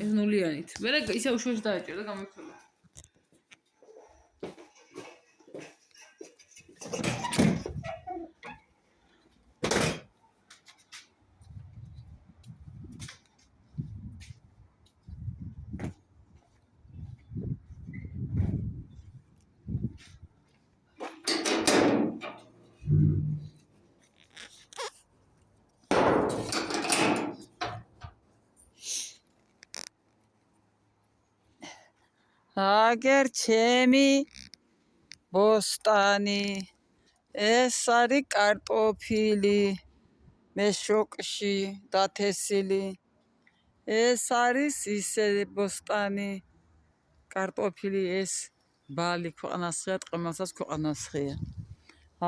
ეს ნულიანით. მერე ისე უშუალოდ დააჭერ და გამოიქცევა. აგერ ჩემი ბოსტანი ეს არის კარტოფილი მეშოკში დათესილი ეს არის ისე ბოსტანი კარტოფილი ეს ბალი ქვეყანასხია ტყემასაც ქვეყანასხია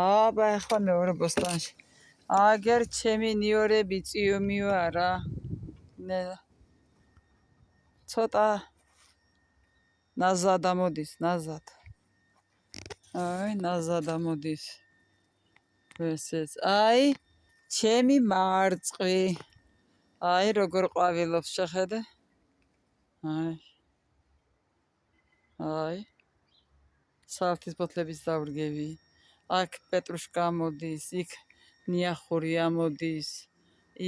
აბა ახლა მეორე ბოსტანში აგერ ჩემი ნიორები წიომიო არა ცოტა ნაზად ამოდის ნაზად აი ნაზად ამოდის ესეც აი ჩემი მარწყვი აი როგორ ყვავილობს შეხედე აი სალთის ბოთლების დავრგევი აქ პეტრუშკა ამოდის იქ ნიახური ამოდის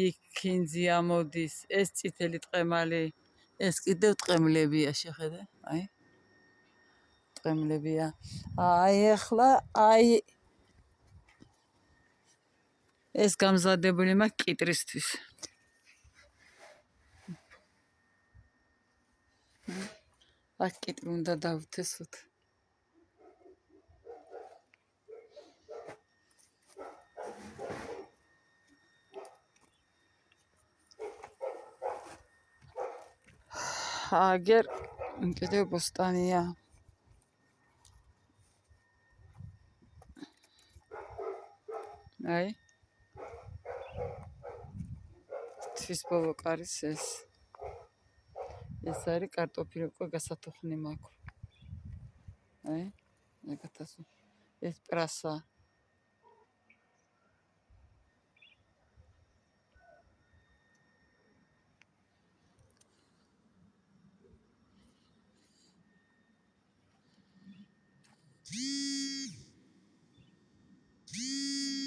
იქ ქინძი ამოდის ეს წითელი ტყემალი ეს კიდევ ტყემლებია შეხედე აი ტყემლებია აი ახლა აი ეს გამზადებული მაქვს კიტრისთვის აქ კიტრი უნდა დავთესოთ აგერ კიდევ ბოსტანია აი თვის ბოლოკარის ეს არის კარტოფილი უკვე გასათუხნი მაქვს აი ეგეთას ეს პრასა